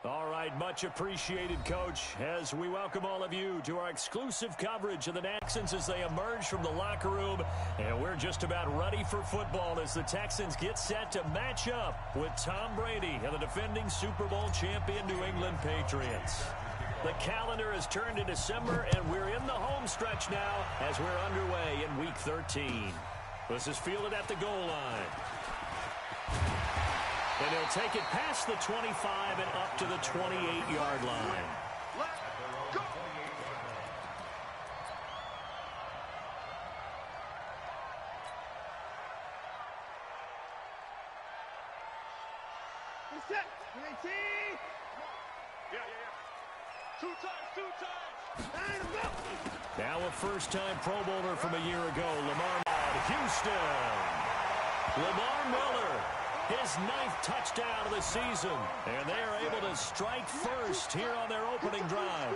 All right, much appreciated, Coach, as we welcome all of you to our exclusive coverage of the Texans as they emerge from the locker room. And we're just about ready for football as the Texans get set to match up with Tom Brady and the defending Super Bowl champion New England Patriots. The calendar has turned to December, and we're in the home stretch now as we're underway in Week 13. This is fielded at the goal line. And he'll take it past the 25 and up to the 28-yard line. Let's go! Reset! Yeah. 2 times. Now a first-time Pro Bowler from a year ago, Lamar Houston. Lamar Miller. His 9th touchdown of the season. And they are able to strike first here on their opening drive.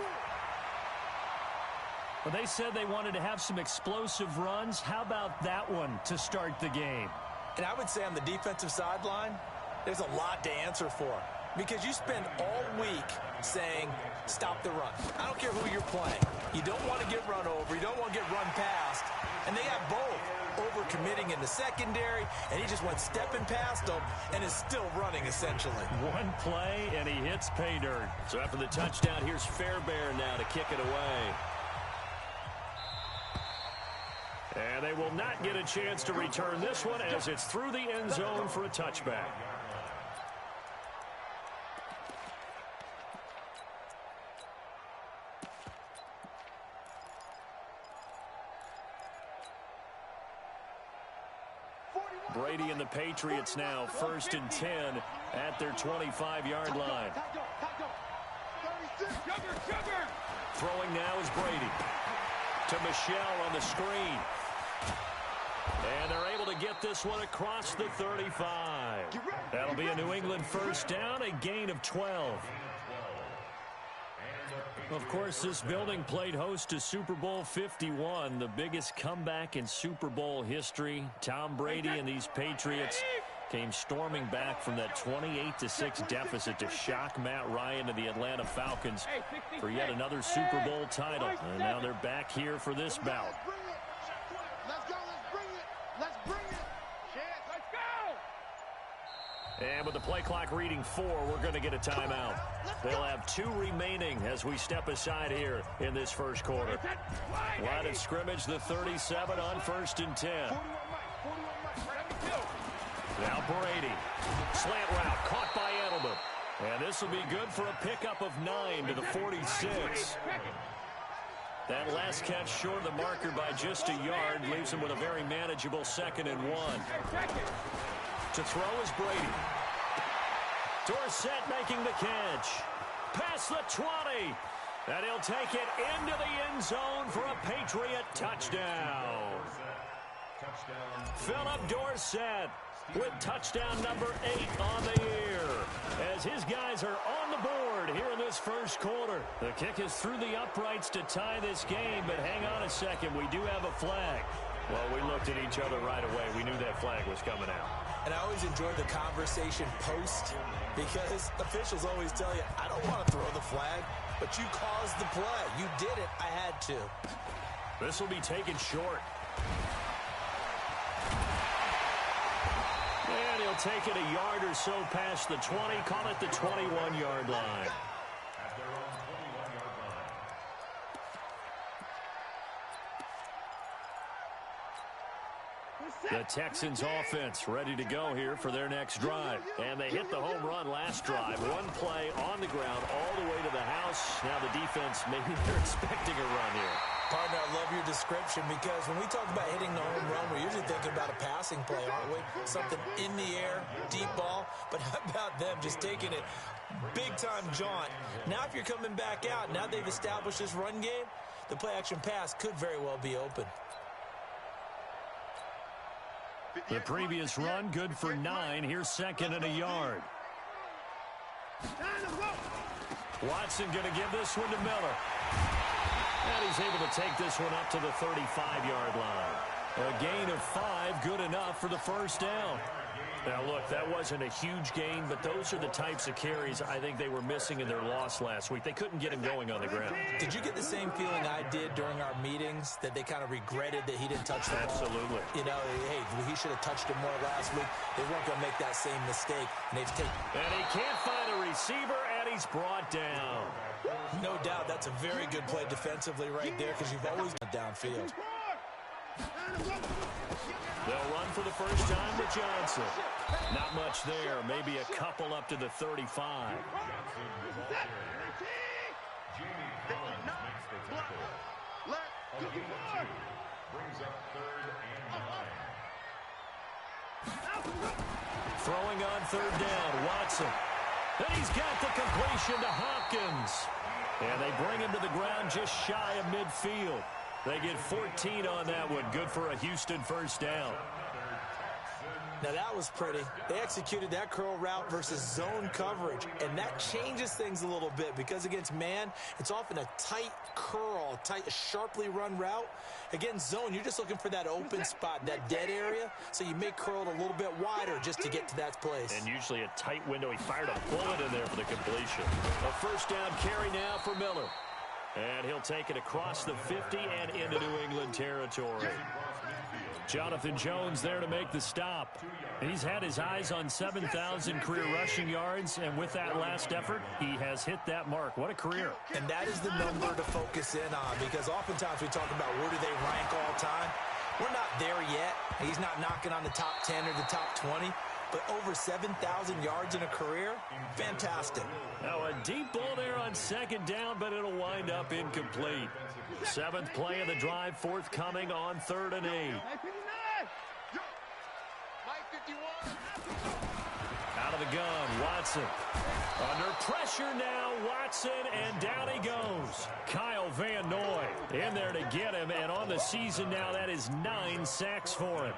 Well, they said they wanted to have some explosive runs. How about that one to start the game? And I would say on the defensive sideline, there's a lot to answer for. Because you spend all week saying, stop the run. I don't care who you're playing. You don't want to get run over. You don't want to get run past. And they have both. Over-committing in the secondary, and he just went stepping past them and is still running, essentially. One play, and he hits pay dirt. So after the touchdown, here's Fairbairn now to kick it away. And they will not get a chance to return this one as it's through the end zone for a touchback. Brady and the Patriots now 1st and 10 at their 25-yard line. Throwing now is Brady. To Michelle on the screen. And they're able to get this one across the 35. That'll be a New England first down, a gain of 12. Of course, this building played host to Super Bowl 51, the biggest comeback in Super Bowl history. Tom Brady and these Patriots came storming back from that 28-6 deficit to shock Matt Ryan and the Atlanta Falcons for yet another Super Bowl title. And now they're back here for this bout. Let's go, let's bring it. Let's go! And with the play clock reading 4, we're going to get a timeout. They'll have 2 remaining as we step aside here in this first quarter. Line of scrimmage, the 37 on 1st and 10. Now Brady. Slant route caught by Edelman. And this will be good for a pickup of 9 to the 46. That last catch short of the marker by just a yard leaves him with a very manageable 2nd and 1. To throw is Brady. Dorsett making the catch. Past the 20. And he'll take it into the end zone for a Patriot touchdown. Philip Dorsett with touchdown number 8 on the year. As his guys are on the board here in this first quarter. The kick is through the uprights to tie this game, but hang on a second. We do have a flag. Well, we looked at each other right away. We knew that flag was coming out. And I always enjoy the conversation post because officials always tell you, I don't want to throw the flag, but you caused the play. You did it. I had to. This will be taken short. And he'll take it a yard or so past the 20, call it the 21-yard line. The Texans offense ready to go here for their next drive. And they hit the home run last drive. One play on the ground all the way to the house. Now the defense, maybe they're expecting a run here. Partner, I love your description because when we talk about hitting the home run, we're usually thinking about a passing play, aren't we? Something in the air, deep ball. But how about them just taking it big-time jaunt? Now if you're coming back out, now they've established this run game, the play-action pass could very well be open. The previous run, good for 9. Here's 2nd and a yard. Watson going to give this one to Miller. And he's able to take this one up to the 35-yard line. A gain of 5, good enough for the first down. Now, look, that wasn't a huge gain, but those are the types of carries I think they were missing in their loss last week. They couldn't get him going on the ground. Did you get the same feeling I did during our meetings, that they kind of regretted that he didn't touch the ball? Absolutely. You know, hey, he should have touched it more last week. They weren't going to make that same mistake. And they've taken. And he can't find a receiver, and he's brought down. No doubt that's a very good play defensively right there, because you've always been downfield. They'll run for the first time with Johnson. Not much there. Maybe a couple up to the 35. Throwing on third down, Watson. And he's got the completion to Hopkins. And they bring him to the ground just shy of midfield. They get 14 on that one. Good for a Houston first down. Now, that was pretty. They executed that curl route versus zone coverage, and that changes things a little bit because against man, it's often a tight curl, a sharply run route. Against zone, you're just looking for that open spot, that dead area, so you may curl it a little bit wider just to get to that place. And usually a tight window. He fired a bullet in there for the completion. A first down carry now for Miller. And he'll take it across the 50 and into New England territory. Jonathan Jones there to make the stop. He's had his eyes on 7,000 career rushing yards, and with that last effort, he has hit that mark. What a career. And that is the number to focus in on, because oftentimes we talk about where do they rank all time. We're not there yet. He's not knocking on the top 10 or the top 20. But over 7,000 yards in a career, fantastic. Now a deep ball there on second down, but it'll wind up incomplete. Seventh play of the drive, forthcoming on 3rd and 8. Out of the gun, Watson. Under pressure now, Watson, and down he goes. Kyle Van Noy in there to get him, and on the season now, that is 9 sacks for him.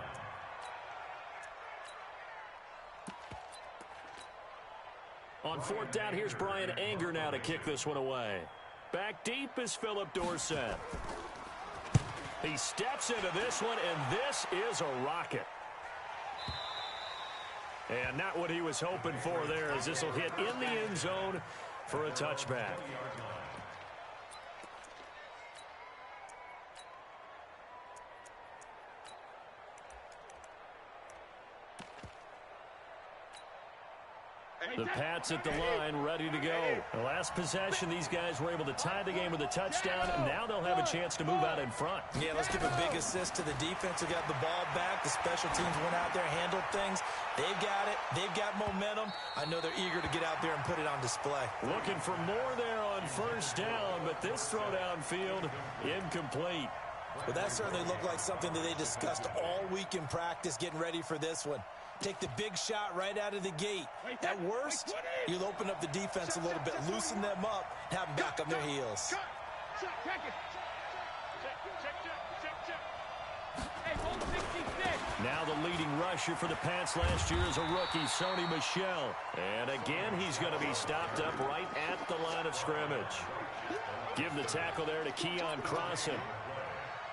On 4th down, here's Brian Anger now to kick this one away. Back deep is Philip Dorsett. He steps into this one, and this is a rocket. And not what he was hoping for there, as this will hit in the end zone for a touchback. The Pats at the line, ready to go. The last possession, these guys were able to tie the game with a touchdown, and now they'll have a chance to move out in front. Yeah, let's give a big assist to the defense who got the ball back. The special teams went out there, handled things. They've got it. They've got momentum. I know they're eager to get out there and put it on display. Looking for more there on first down, but this throw downfield, incomplete. Well, that certainly looked like something that they discussed all week in practice, getting ready for this one. Take the big shot right out of the gate. At worst, you'll open up the defense a little bit, loosen them up, and have them back on their heels. Now the leading rusher for the Pats last year is a rookie, Sony Michel. And again, he's going to be stopped up right at the line of scrimmage. Give the tackle there to Keon Crossan.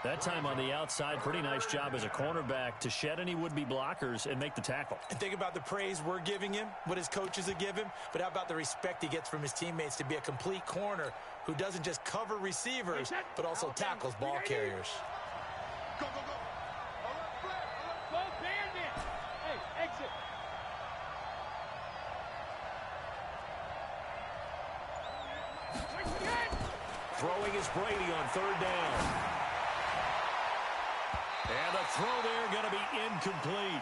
That time on the outside, pretty nice job as a cornerback to shed any would-be blockers and make the tackle. And think about the praise we're giving him, what his coaches have given him, but how about the respect he gets from his teammates to be a complete corner who doesn't just cover receivers, but also tackles ball carriers. Go, go, go. Go, bandit. Hey, exit. Throwing is Brady on 3rd down. And the throw there going to be incomplete.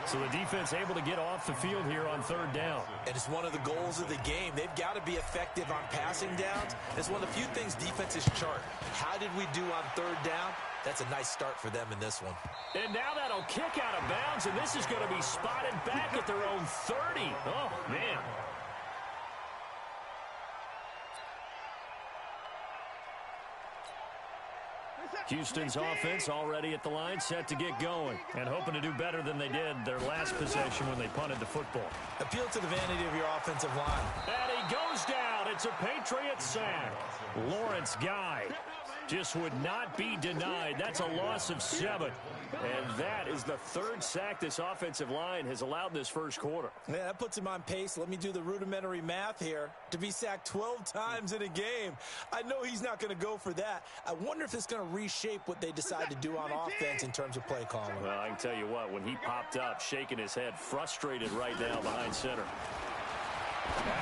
So the defense able to get off the field here on 3rd down. And it's one of the goals of the game. They've got to be effective on passing downs. It's one of the few things defenses chart. How did we do on 3rd down? That's a nice start for them in this one. And now that'll kick out of bounds, and this is going to be spotted back at their own 30. Oh, man. Houston's offense already at the line, set to get going, and hoping to do better than they did their last possession when they punted the football. Appeal to the vanity of your offensive line. And he goes down. It's a Patriot sack. Lawrence Guy just would not be denied. That's a loss of 7. And that is the 3rd sack this offensive line has allowed in this first quarter. Yeah, that puts him on pace. Let me do the rudimentary math here. To be sacked 12 times in a game, I know he's not going to go for that. I wonder if it's going to reshape what they decide to do on offense in terms of play calling. Well, I can tell you what, when he popped up, shaking his head, frustrated right now behind center.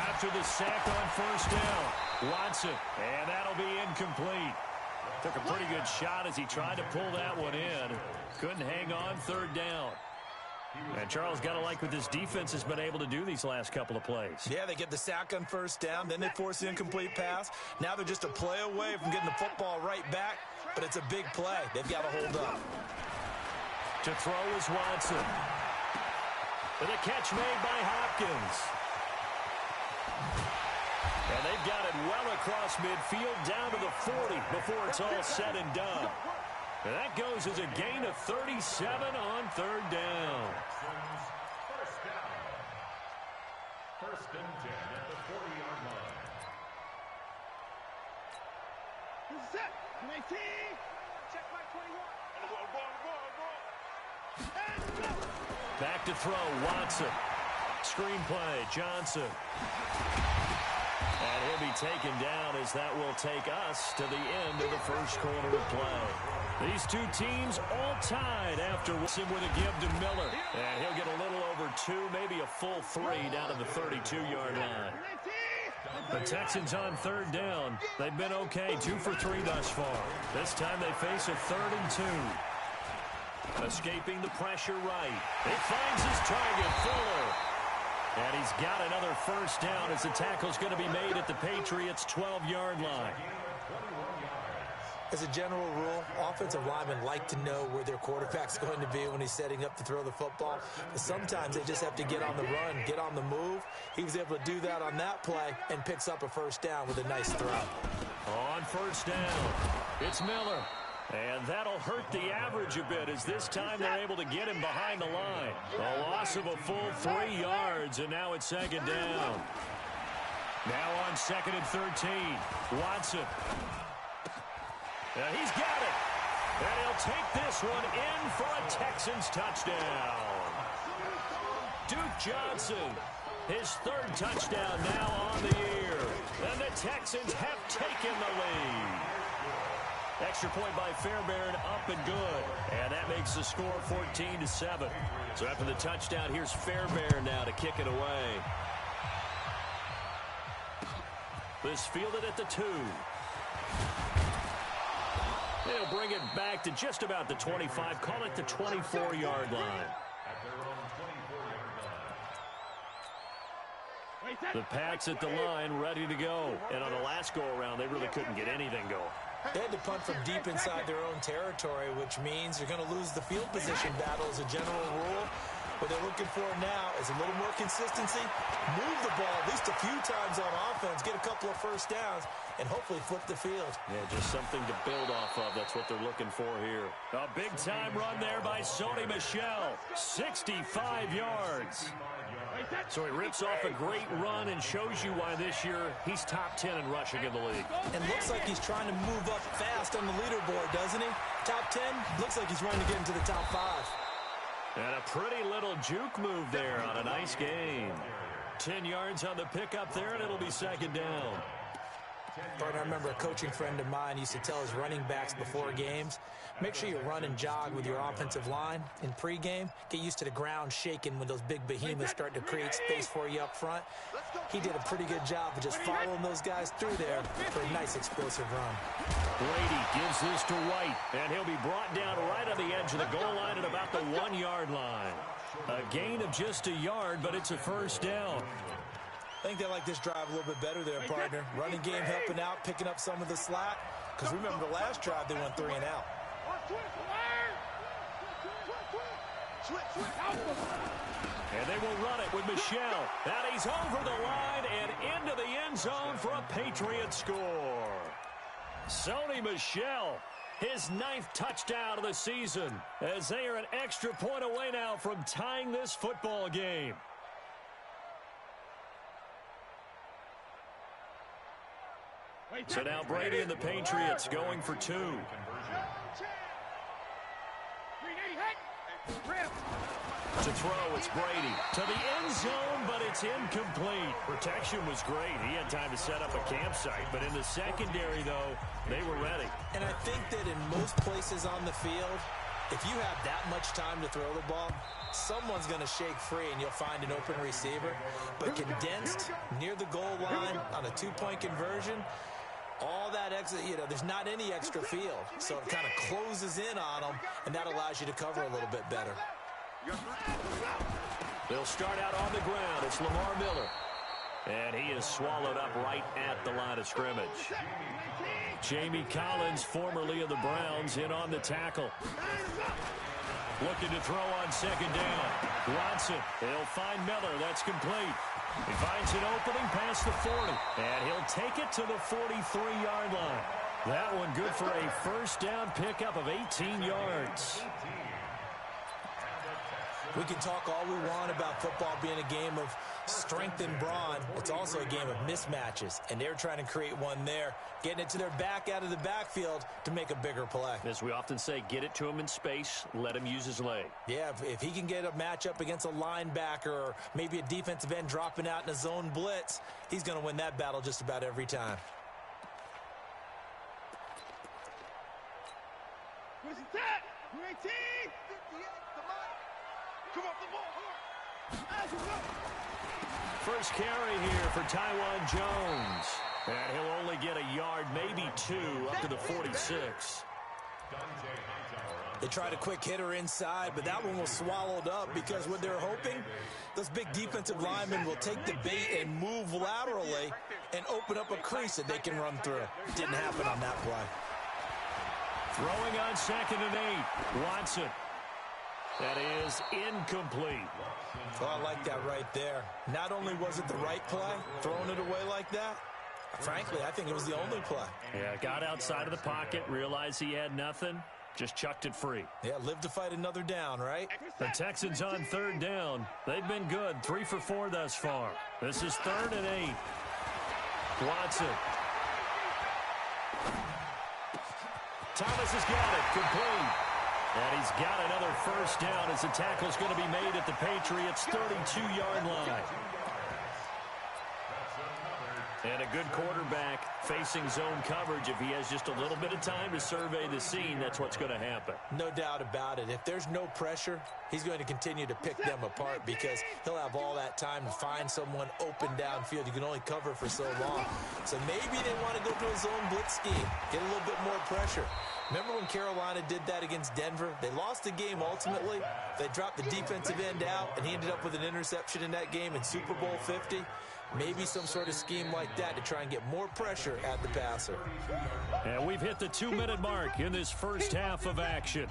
After the sack on first down, Watson, and that'll be incomplete. Took a pretty good shot as he tried to pull that one in. Couldn't hang on 3rd down. And Charles, got to like what this defense has been able to do these last couple of plays. Yeah, they get the sack on first down, then they force the incomplete pass. Now they're just a play away from getting the football right back, but it's a big play. They've got to hold up. To throw is Watson. With a catch made by Hopkins. And they've got it well across midfield down to the 40 before it's all said and done. And that goes as a gain of 37 on 3rd down. First and 10 at the 40-yard line. Set. 19. Check my 21. Back to throw, Watson. Screenplay, Johnson. And he'll be taken down as that will take us to the end of the first quarter of play. These two teams all tied after Wilson with a give to Miller. And he'll get a little over 2, maybe a full 3 down to the 32-yard line. The Texans on 3rd down. They've been okay, 2 for 3 thus far. This time they face a 3rd and 2. Escaping the pressure right. He finds his target, Fuller. And he's got another first down as the tackle's going to be made at the Patriots' 12-yard line. As a general rule, offensive linemen like to know where their quarterback's going to be when he's setting up to throw the football. But sometimes they just have to get on the run, get on the move. He was able to do that on that play and picks up a first down with a nice throw. On first down, it's Miller. And that'll hurt the average a bit as this time they're able to get him behind the line. A loss of a full 3 yards, and now it's 2nd down. Now on 2nd and 13, Watson. He's got it. And he'll take this one in for a Texans touchdown. Duke Johnson, his 3rd touchdown now on the year. And the Texans have taken the lead. Extra point by Fairbairn, up and good. And that makes the score 14-7. So after the touchdown, here's Fairbairn now to kick it away. This fielded at the 2. They'll bring it back to just about the 25. Call it the 24-yard line. The Pats at the line, ready to go. And on the last go-around, they really couldn't get anything going. They had to punt from deep inside their own territory, which means you're going to lose the field position battle as a general rule. What they're looking for now is a little more consistency, move the ball at least a few times on offense, get a couple of first downs, and hopefully flip the field. Yeah, just something to build off of. That's what they're looking for here. A big-time run there by Sony Michel, 65 yards. So he rips off a great run and shows you why this year he's top 10 in rushing in the league. And looks like he's trying to move up fast on the leaderboard, doesn't he? Top 10, looks like he's running to get into the top 5. And a pretty little juke move there on a nice game. 10 yards on the pickup there, and it'll be 2nd down. Partner, I remember a coaching friend of mine used to tell his running backs before games, make sure you run and jog with your offensive line in pregame. Get used to the ground shaking when those big behemoths start to create space for you up front. He did a pretty good job of just following those guys through there for a nice explosive run. Brady gives this to White, and he'll be brought down right on the edge of the goal line at about the 1-yard line. A gain of just a yard, but it's a first down. I think they like this drive a little bit better there, partner. Running game helping out, picking up some of the slack. Because remember the last drive, they went 3 and out. And they will run it with Michel. And he's over the line and into the end zone for a Patriot score. Sony Michel, his 9th touchdown of the season, as they are an extra point away now from tying this football game. So now Brady and the Patriots going for two. To throw, it's Brady. To the end zone, but it's incomplete. Protection was great. He had time to set up a campsite. But in the secondary, though, they were ready. And I think that in most places on the field, if you have that much time to throw the ball, someone's going to shake free and you'll find an open receiver. But condensed near the goal line on a two-point conversion, all that extra, there's not any extra field. So it kind of closes in on them, and that allows you to cover a little bit better. They'll start out on the ground. It's Lamar Miller. And he is swallowed up right at the line of scrimmage. Jamie Collins, formerly of the Browns, in on the tackle. Looking to throw on second down. Watson, he'll find Miller. That's complete. He finds an opening past the 40. And he'll take it to the 43-yard line. That one good for a first down pickup of 18 yards. We can talk all we want about football being a game of strength and brawn. It's also a game of mismatches, and they're trying to create one there, getting it to their back out of the backfield to make a bigger play. As we often say, get it to him in space, let him use his leg. Yeah, if he can get a matchup against a linebacker or maybe a defensive end dropping out in a zone blitz, he's going to win that battle just about every time. Where's it at? 19! Come off the ball. First carry here for Taiwan Jones. And he'll only get a yard, maybe two, up to the 46. They tried a quick hitter inside, but that one was swallowed up because what they're hoping, those big defensive linemen will take the bait and move laterally and open up a crease that they can run through. Didn't happen on that play. Throwing on 2nd and 8. Watson. That is incomplete. Oh, I like that right there. Not only was it the right play, throwing it away like that, frankly, I think it was the only play. Yeah, got outside of the pocket, realized he had nothing, just chucked it free. Yeah, live to fight another down, right? The Texans on 3rd down. They've been good, 3 for 4 thus far. This is 3rd and 8. Watson. Thomas has got it, complete. And he's got another first down as the tackle's going to be made at the Patriots' 32-yard line. And a good quarterback facing zone coverage. If he has just a little bit of time to survey the scene, that's what's going to happen. No doubt about it. If there's no pressure, he's going to continue to pick them apart because he'll have all that time to find someone open downfield. You can only cover for so long. So maybe they want to go to a zone blitz scheme, get a little bit more pressure. Remember when Carolina did that against Denver? They lost the game ultimately. They dropped the defensive end out, and he ended up with an interception in that game in Super Bowl 50. Maybe some sort of scheme like that to try and get more pressure at the passer. And we've hit the 2-minute mark in this first half of action.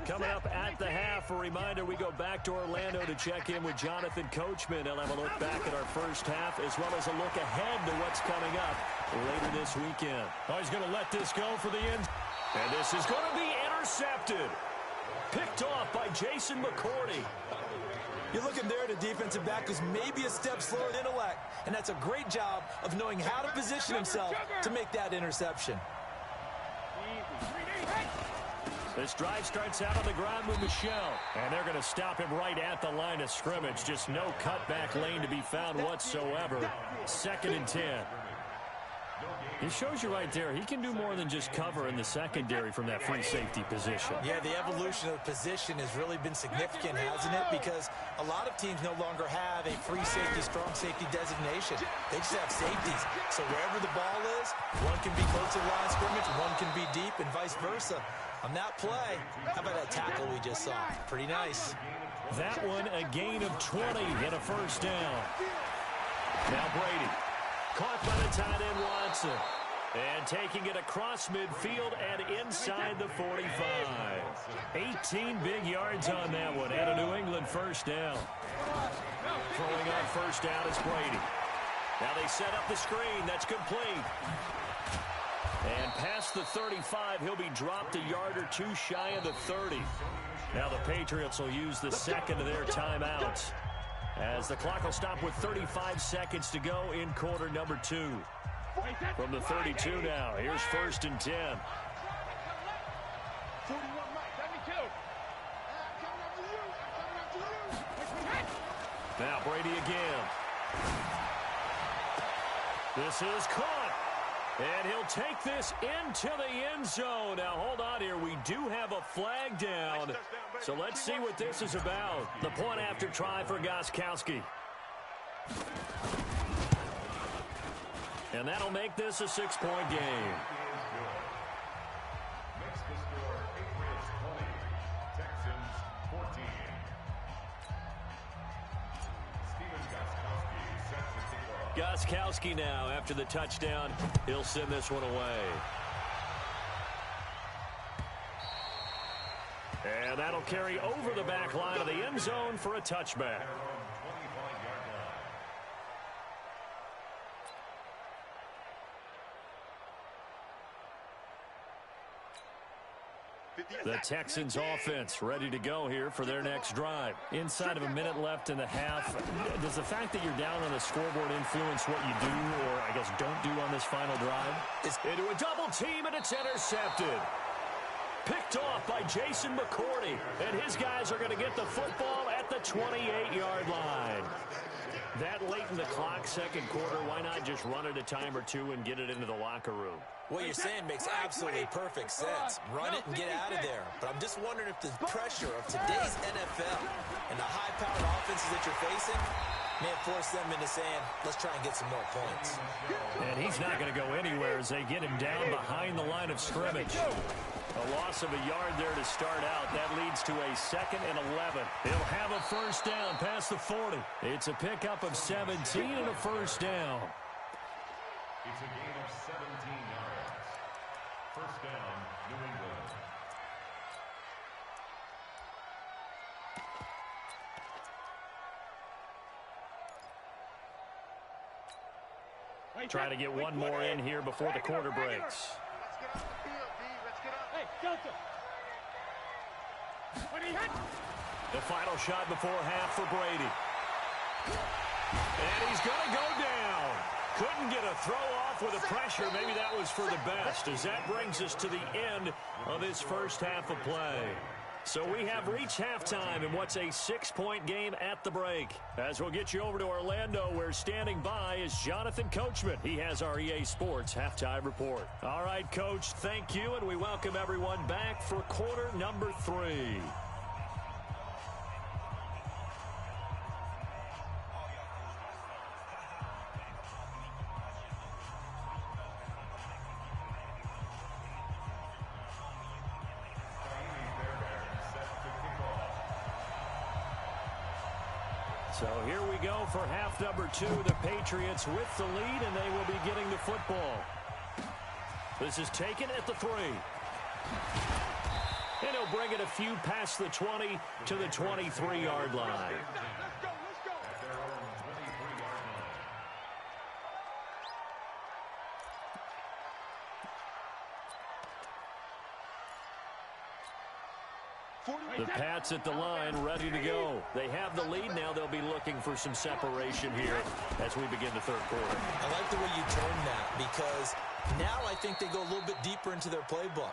Coming up at the half, a reminder, we go back to Orlando to check in with Jonathan Coachman. He'll have a look back at our first half as well as a look ahead to what's coming up later this weekend. Oh, he's going to let this go for the end. And this is going to be intercepted. Picked off by Jason McCourty. You're looking there at a defensive back who's maybe a step slower than intellect, and that's a great job of knowing how to position himself to make that interception. This drive starts out on the ground with Michelle. And they're going to stop him right at the line of scrimmage. Just no cutback lane to be found whatsoever. 2nd and 10. He shows you right there, he can do more than just cover in the secondary from that free safety position. Yeah, the evolution of the position has really been significant, hasn't it? Because a lot of teams no longer have a free safety, strong safety designation. They just have safeties. So wherever the ball is, one can be close to the line of scrimmage, one can be deep, and vice versa. On that play, how about that tackle we just saw? Pretty nice. That one, a gain of 20 and a first down. Now Brady, caught by the tight end Watson. And taking it across midfield and inside the 45. 18 big yards on that one and a New England first down. Throwing on first down is Brady. Now they set up the screen. That's complete. And past the 35, he'll be dropped a yard or two shy of the 30. Now the Patriots will use the second of their timeouts, as the clock will stop with 35 seconds to go in quarter number 2. From the 32 now, here's 1st and 10. 41 Mike, let me go. Now Brady again. This is caught. And he'll take this into the end zone. Now, hold on here. We do have a flag down. So let's see what this is about. The point after try for Gostkowski. And that'll make this a 6-point game. Makes the score Patriots 20, Texans 14. Steven Gostkowski sets the kickoff. Gostkowski now, after the touchdown, he'll send this one away. And that'll carry over the back line of the end zone for a touchback. The Texans offense ready to go here for their next drive. Inside of a minute left in the half. Does the fact that you're down on the scoreboard influence what you do, or I guess don't do on this final drive? It's into a double team, and it's intercepted. Picked off by Jason McCourty, and his guys are going to get the football at the 28-yard line. That late in the clock, second quarter, why not just run it a time or two and get it into the locker room? What you're saying makes absolutely perfect sense. Run it and get out of there. But I'm just wondering if the pressure of today's NFL and the high-powered offenses that you're facing may have forced them into saying, let's try and get some more points. And he's not going to go anywhere as they get him down behind the line of scrimmage. A loss of a yard there to start out. That leads to a 2nd and 11. He'll have a first down past the 40. It's a pickup of 17 and a first down. It's a gain of 17 yards. First down, New England. Try to get one more in here before the quarter breaks. The final shot before half for Brady. And he's going to go down. Couldn't get a throw off with the pressure. Maybe that was for the best, as that brings us to the end of this first half of play. So we have reached halftime in what's a 6-point game at the break. As we'll get you over to Orlando, where standing by is Jonathan Coachman. He has our EA Sports halftime report. All right, Coach, thank you, and we welcome everyone back for quarter number 3. So here we go for half number 2. The Patriots with the lead, and they will be getting the football. This is taken at the 3. And he'll bring it a few past the 20 to the 23-yard line. The Pats at the line, ready to go. They have the lead now. They'll be looking for some separation here as we begin the third quarter. I like the way you turned that, because now I think they go a little bit deeper into their playbook.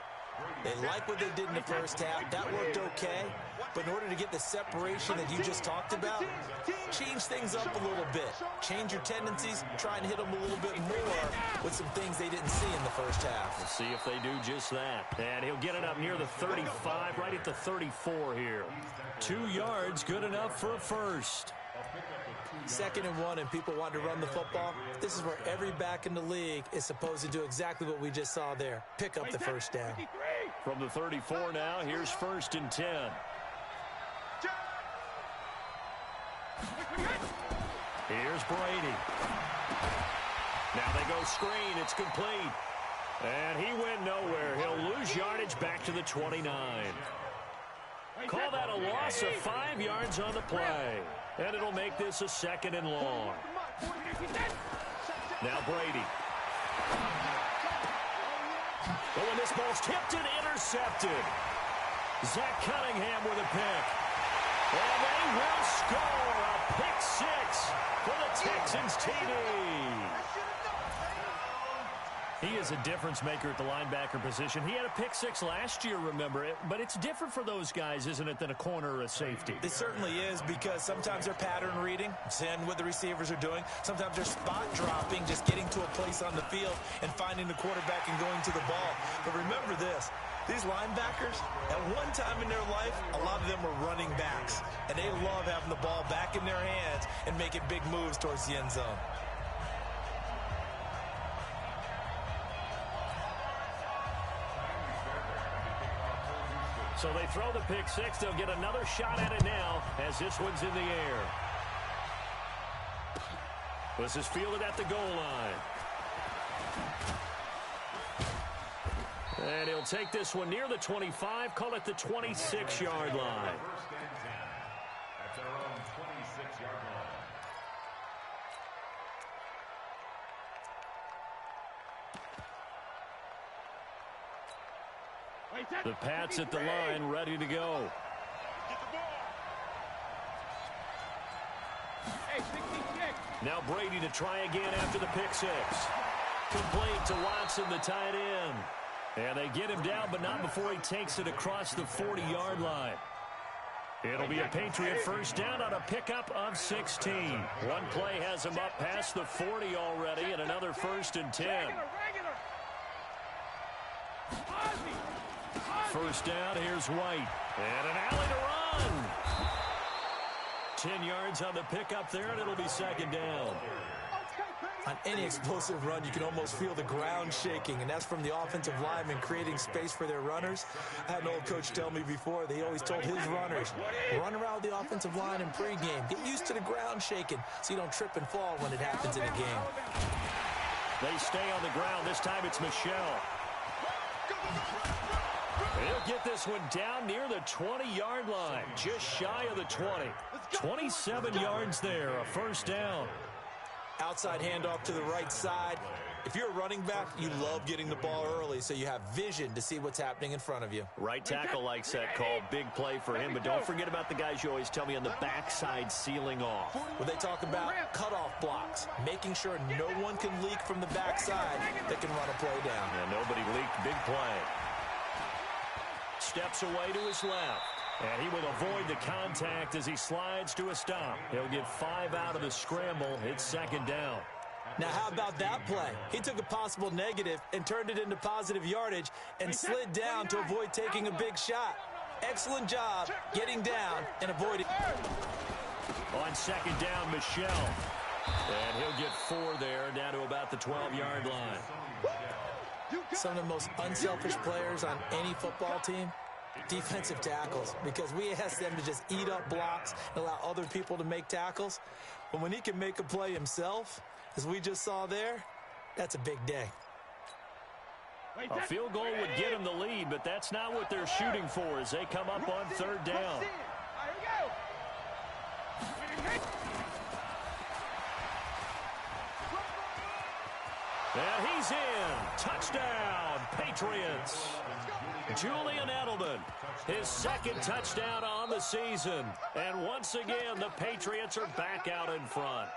They like what they did in the first half. That worked okay. But in order to get the separation that you just talked about, change things up a little bit. Change your tendencies. Try and hit them a little bit more with some things they didn't see in the first half. We'll see if they do just that. And he'll get it up near the 35, right at the 34 here. 2 yards, good enough for a first. 2nd and 1, and people want to run the football. This is where every back in the league is supposed to do exactly what we just saw there. Pick up the first down. From the 34 now, here's 1st and 10. Here's Brady. Now they go screen. It's complete. And he went nowhere. He'll lose yardage back to the 29. Call that a loss of 5 yards on the play. And it'll make this a 2nd and long. Now Brady. Oh, and this ball's tipped and intercepted. Zach Cunningham with a pick. And they will score a pick six for the Texans TD. He is a difference maker at the linebacker position. He had a pick six last year, remember it. But it's different for those guys, isn't it, than a corner or a safety? It certainly is, because sometimes they're pattern reading, seeing what the receivers are doing. Sometimes they're spot dropping, just getting to a place on the field and finding the quarterback and going to the ball. But remember this. These linebackers, at one time in their life, a lot of them were running backs. And they love having the ball back in their hands and making big moves towards the end zone. So they throw the pick six. They'll get another shot at it now as this one's in the air. This is fielded at the goal line. And he'll take this one near the 25, call it the 26-yard line. First and 10. That's our own 26-yard line. The Pats at the line, ready to go. Get the ball. Hey, 66. Now Brady to try again after the pick six. Complete to Watson, the tight end. And they get him down, but not before he takes it across the 40-yard line. It'll be a Patriot first down on a pickup of 16. One play has him up past the 40 already, and another first and 10. First down, here's White. And an alley to run. 10 yards on the pickup there, and it'll be second down. On any explosive run, you can almost feel the ground shaking, and that's from the offensive linemen creating space for their runners. I had an old coach tell me before, they always told his runners, run around the offensive line in pregame. Get used to the ground shaking so you don't trip and fall when it happens in a game. They stay on the ground. This time it's Michelle. He'll get this one down near the 20-yard line, just shy of the 20. 27 yards there, a first down. Outside handoff to the right side. If you're a running back, you love getting the ball early so you have vision to see what's happening in front of you. Right tackle likes that call. Big play for him, but don't forget about the guys you always tell me on the backside sealing off. When they talk about cutoff blocks, making sure no one can leak from the backside that can run a play down. And nobody leaked. Big play. Steps away to his left. And he will avoid the contact as he slides to a stop. He'll get 5 out of the scramble. It's second down. Now, how about that play? He took a possible negative and turned it into positive yardage and slid down to avoid taking a big shot. Excellent job getting down and avoiding. On second down, Michelle. And he'll get 4 there, down to about the 12-yard line. Some of the most unselfish players on any football team, defensive tackles, because we ask them to just eat up blocks and allow other people to make tackles. But when he can make a play himself, as we just saw there, that's a big day. A field goal would get him the lead, but that's not what they're shooting for as they come up on third down. And he's in. Touchdown, Patriots. Julian Edelman, his second touchdown on the season. And once again, the Patriots are back out in front.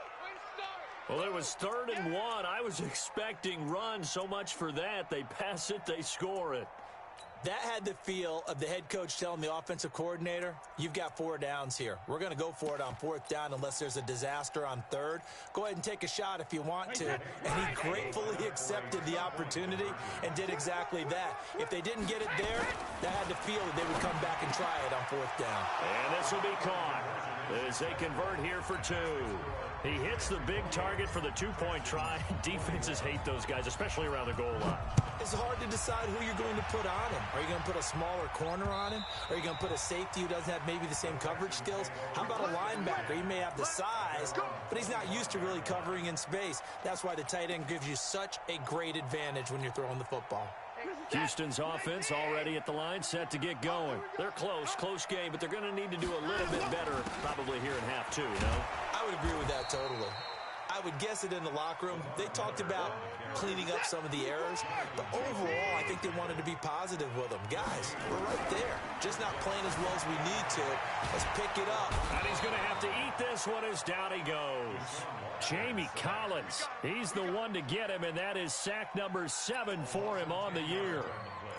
Well, it was 3rd and 1. I was expecting runs. So much for that. They pass it, they score it. That had the feel of the head coach telling the offensive coordinator, you've got 4 downs here. We're going to go for it on 4th down unless there's a disaster on 3rd. Go ahead and take a shot if you want to. And he gratefully accepted the opportunity and did exactly that. If they didn't get it there, that had the feel that they would come back and try it on 4th down. And this will be caught as they convert here for 2. He hits the big target for the 2-point try. Defenses hate those guys, especially around the goal line. It's hard to decide who you're going to put on him. Are you going to put a smaller corner on him? Are you going to put a safety who doesn't have maybe the same coverage skills? How about a linebacker? He may have the size, but he's not used to really covering in space. That's why the tight end gives you such a great advantage when you're throwing the football. Houston's offense already at the line, set to get going. They're close game, but they're going to need to do a little bit better probably here in half 2, you know? I would agree with that totally. I would guess it in the locker room. They talked about cleaning up some of the errors, but overall, I think they wanted to be positive with them. Guys, we're right there. Just not playing as well as we need to. Let's pick it up. And he's going to have to eat this one as down he goes. Jamie Collins, he's the one to get him, and that is sack number 7 for him on the year.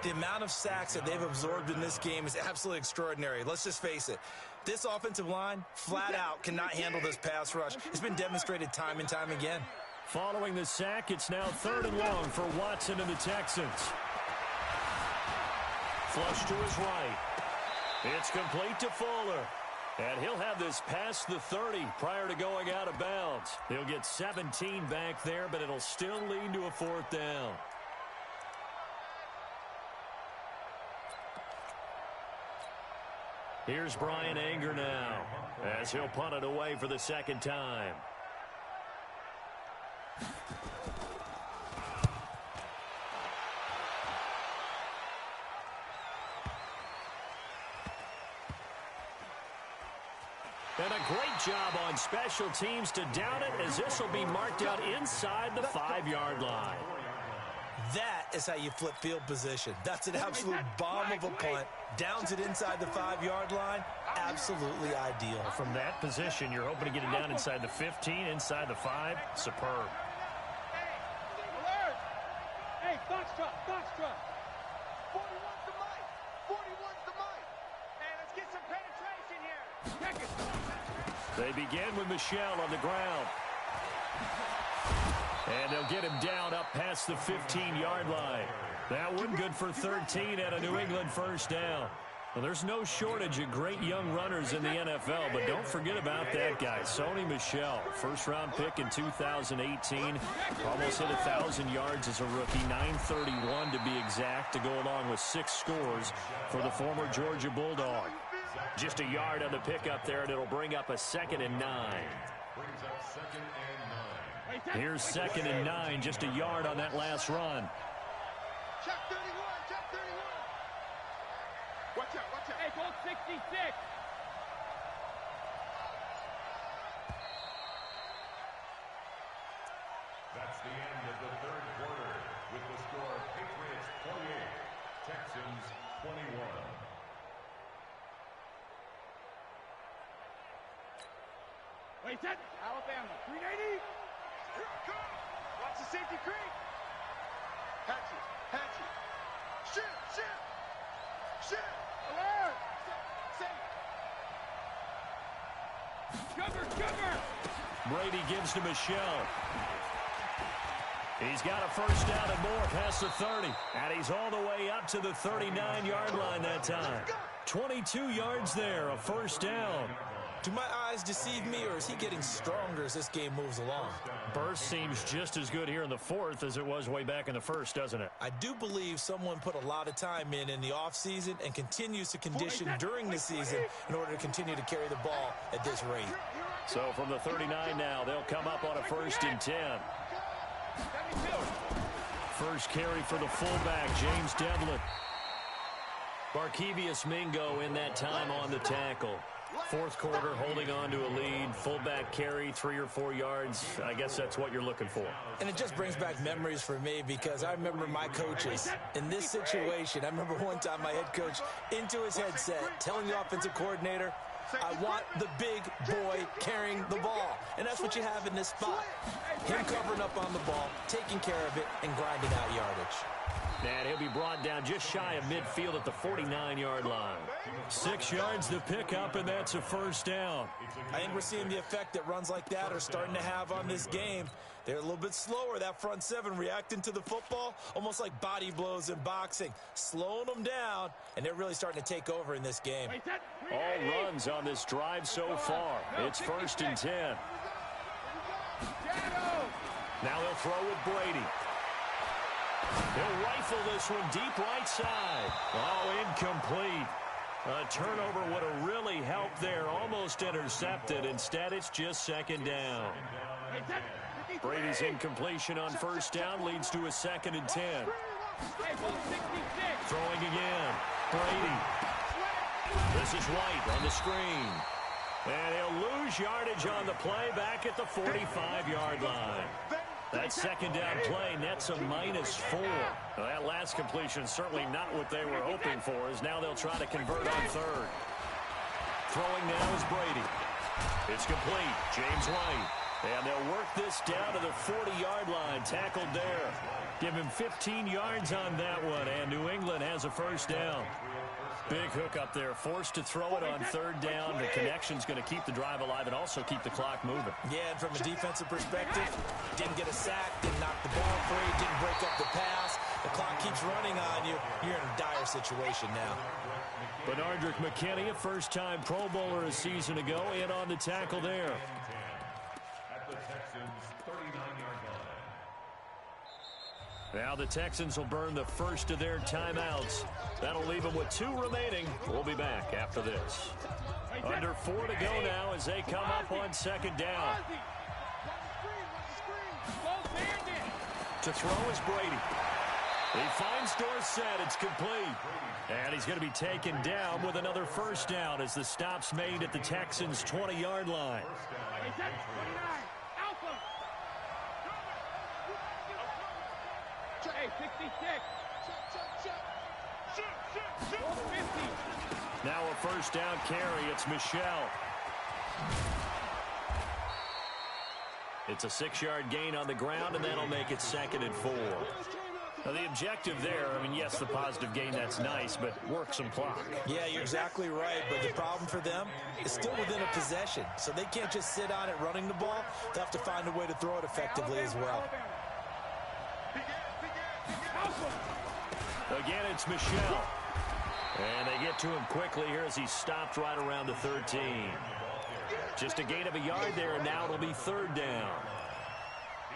The amount of sacks that they've absorbed in this game is absolutely extraordinary. Let's just face it. This offensive line, flat out, cannot handle this pass rush. It's been demonstrated time and time again. Following the sack, it's now 3rd and long for Watson and the Texans. Flush to his right. It's complete to Fuller. And he'll have this past the 30 prior to going out of bounds. He'll get 17 back there, but it'll still lead to a 4th down. Here's Brian Anger now, as he'll punt it away for the 2nd time. And a great job on special teams to down it, as this will be marked out inside the 5-yard line. That is how you flip field position. That's an absolute bomb of a punt. Downs it inside the 5-yard line. Absolutely ideal. From that position, you're hoping to get it down inside the 15, inside the 5. Superb. Alert! Hey, Foxtrot, Foxtrot. 41's the mic. 41's the mic. Hey, let's get some penetration here. Check it. They begin with Michel on the ground. And they'll get him down up past the 15-yard line. That one good for 13 at a New England 1st down. Well, there's no shortage of great young runners in the NFL, but don't forget about that guy, Sony Michel. 1st-round pick in 2018. Almost hit 1,000 yards as a rookie, 931 to be exact, to go along with 6 scores for the former Georgia Bulldog. Just a yard on the pickup there, and it'll bring up a 2nd and 9. Brings up 2nd and 9. Here's 2nd and 9, just a yard on that last run. Check 31, check 31. Watch out, watch out. Hey, hold 66. That's the end of the 3rd quarter with the score Patriots 28, Texans 21. Wait, set. Alabama, 380. Here it comes. Watch the safety creep. Hatchet, hatchet. Shit, shit. Shit. Alert. Safe. Cover, cover. Brady gives to Michel. He's got a 1st down and more past the 30. And he's all the way up to the 39-yard line that time. 22 yards there, a 1st down. Do my eyes deceive me, or is he getting stronger as this game moves along? Burst seems just as good here in the 4th as it was way back in the 1st, doesn't it? I do believe someone put a lot of time in the offseason and continues to condition during the season in order to continue to carry the ball at this rate. So from the 39 now, they'll come up on a 1st and 10. 1st carry for the fullback, James Devlin. Barkevius Mingo in that time on the tackle. 4th quarter, holding on to a lead. Fullback carry, 3 or 4 yards. I guess that's what you're looking for. And it just brings back memories for me, because I remember my coaches in this situation. I remember one time my head coach into his headset telling the offensive coordinator, I want the big boy carrying the ball. And that's what you have in this spot. Him covering up on the ball, taking care of it, and grinding out yardage. And he'll be brought down just shy of midfield at the 49-yard line. 6 yards to pick up, and that's a 1st down. I think we're seeing the effect that runs like that are starting to have on this game. They're a little bit slower, that front 7, reacting to the football, almost like body blows in boxing, slowing them down, and they're really starting to take over in this game. All runs on this drive so far. It's 1st and 10. Now they'll throw with Brady. He'll rifle this one deep right side. Oh, incomplete. A turnover would have really helped there. Almost intercepted. Instead, it's just 2nd down. Brady's incompletion on 1st down leads to a 2nd and 10. Throwing again. Brady. This is White on the screen. And he'll lose yardage on the play back at the 45-yard line. That second down play nets a -4. Well, that last completion certainly not what they were hoping for, as now they'll try to convert on third. Throwing now is Brady. It's complete. James White. And they'll work this down to the 40-yard line. Tackled there. Give him 15 yards on that one, and New England has a first down. Big hook up there, forced to throw it on third down. The connection's going to keep the drive alive and also keep the clock moving. Yeah, and from a defensive perspective, didn't get a sack, didn't knock the ball free, didn't break up the pass. The clock keeps running on you. You're in a dire situation now. Benardrick McKinney, a first-time Pro Bowler a season ago, in on the tackle there. At the Texans' 39-yard line. Now the Texans will burn the first of their timeouts. That'll leave them with 2 remaining. We'll be back after this. Under 4 to go now as they come up on second down. To throw is Brady. He finds Dorsett. It's complete. And he's going to be taken down with another first down as the stop's made at the Texans' 20-yard line. Hey, 66. Now a first down carry. It's Michelle. It's a 6-yard gain on the ground, and that'll make it 2nd and 4. Now, the objective there, I mean, yes, the positive gain, that's nice, but work some clock. Yeah, you're exactly right, but the problem for them is still within a possession, so they can't just sit on it running the ball. They have to find a way to throw it effectively as well. Again, it's Michelle. And they get to him quickly here as he stopped right around the 13. Just a gain of a yard there, and now it'll be 3rd down.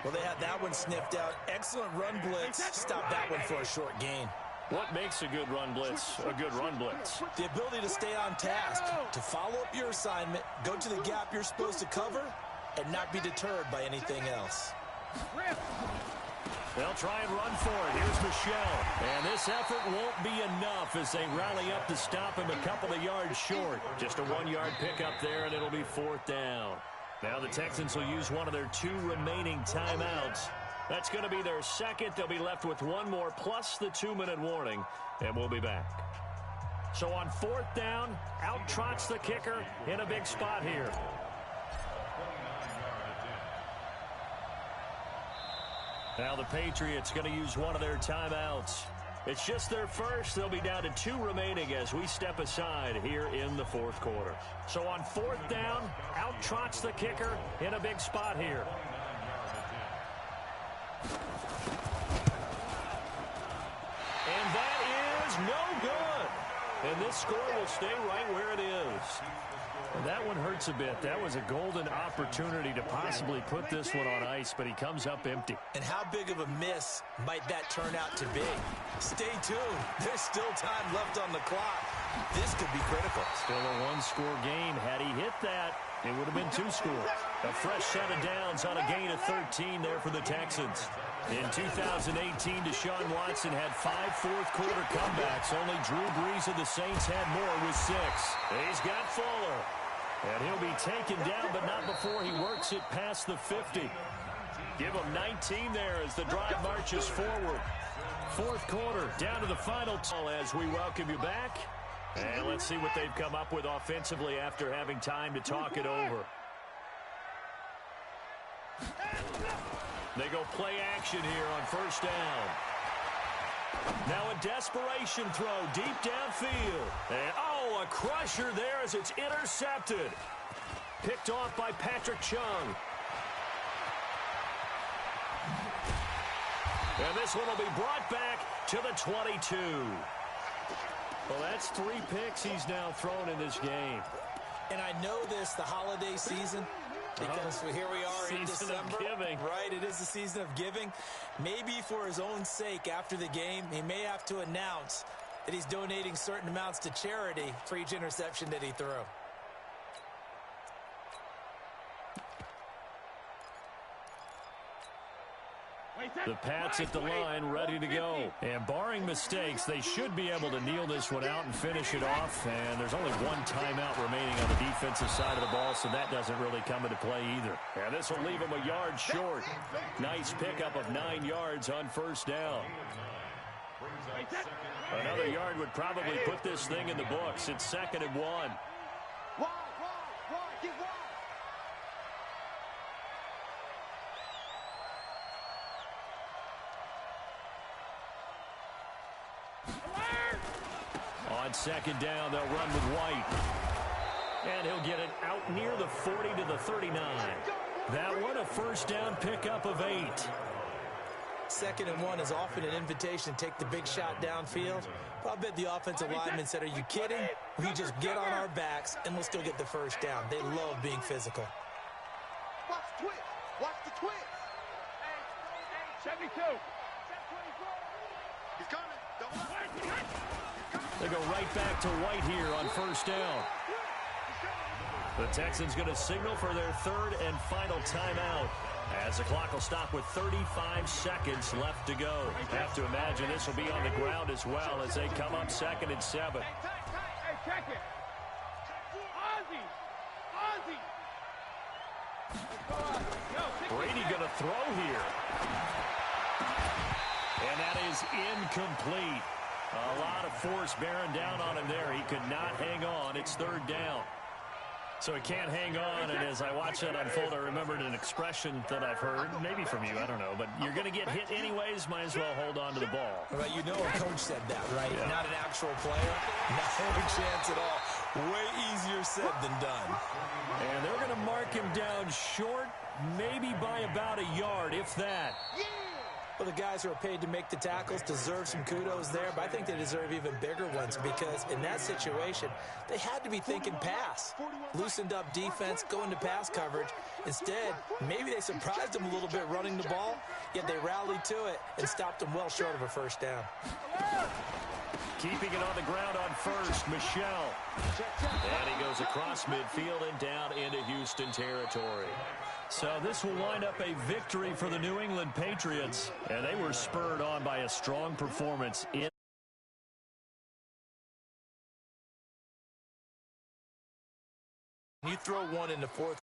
Well, they had that one sniffed out. Excellent run blitz. Stop that one for a short gain. What makes a good run blitz a good run blitz? The ability to stay on task, to follow up your assignment, go to the gap you're supposed to cover, and not be deterred by anything else. They'll try and run for it. Here's Michelle. And this effort won't be enough as they rally up to stop him a couple of yards short. Just a 1-yard pickup there, and it'll be 4th down. Now the Texans will use one of their 2 remaining timeouts. That's going to be their second. They'll be left with 1 more plus the 2-minute warning, and we'll be back. So on 4th down, out trots the kicker in a big spot here. Now the Patriots going to use one of their timeouts. It's just their first. They'll be down to 2 remaining as we step aside here in the 4th quarter. So on 4th down, out trots the kicker in a big spot here. And that is no good. And this score will stay right where it is. And that one hurts a bit. That was a golden opportunity to possibly put this one on ice, but he comes up empty. And how big of a miss might that turn out to be? Stay tuned. There's still time left on the clock. This could be critical. Still a 1-score game. Had he hit that, it would have been 2 scores. A fresh set of downs on a gain of 13 there for the Texans. In 2018, Deshaun Watson had 5 fourth-quarter comebacks. Only Drew Brees of the Saints had more with 6. He's got Fuller. And he'll be taken down, but not before he works it past the 50. Give him 19 there as the drive marches forward. 4th quarter, down to the final as we welcome you back. And let's see what they've come up with offensively after having time to talk it over. They go play action here on 1st down. Now a desperation throw deep downfield. And, oh, a crusher there as it's intercepted. Picked off by Patrick Chung. And this one will be brought back to the 22. Well, that's 3 picks he's now thrown in this game. And I know this, the holiday season, because here we are in December. Season of giving. Right, it is the season of giving. Maybe for his own sake after the game, he may have to announce that he's donating certain amounts to charity for each interception that he threw. Wait, The Pats at the line, ready to go. And barring mistakes, they should be able to kneel this one out and finish it off. And there's only one timeout remaining on the defensive side of the ball, so that doesn't really come into play either. And this will leave them a yard short. Nice pickup of 9 yards on first down. Another yard would probably put this thing in the books. It's 2nd and 1. On 2nd down, they'll run with White. And he'll get it out near the 40 to the 39. That one, a first down pickup of 8. 2nd and 1 is often an invitation to take the big shot downfield. But I bet the offensive lineman said, are you kidding? We just get on our backs and we'll still get the first down. They love being physical. Watch the twist. Watch the twist. 72. He's coming. They go right back to White here on first down. The Texans going to signal for their 3rd and final timeout, as the clock will stop with 35 seconds left to go. Have to imagine this will be on the ground as well as they come up 2nd and 7. Hey, check it. Ozzy. Brady going to throw here. And that is incomplete. A lot of force bearing down on him there. He could not hang on. It's 3rd down. So he can't hang on, and as I watch that unfold, I remembered an expression that I've heard, maybe from you, I don't know, but you're going to get hit anyways, might as well hold on to the ball. Right, you know a coach said that, right? Yeah. Not an actual player. Not a chance at all. Way easier said than done. And they're going to mark him down short, maybe by about a yard, if that. Well, the guys who are paid to make the tackles deserve some kudos there, but I think they deserve even bigger ones because in that situation, they had to be thinking pass. Loosened up defense, going to pass coverage. Instead, maybe they surprised them a little bit running the ball, yet they rallied to it and stopped them well short of a first down. Keeping it on the ground on first, Michelle. And he goes across midfield and down into Houston territory. So this will wind up a victory for the New England Patriots. And they were spurred on by a strong performance in. You throw one in the 4th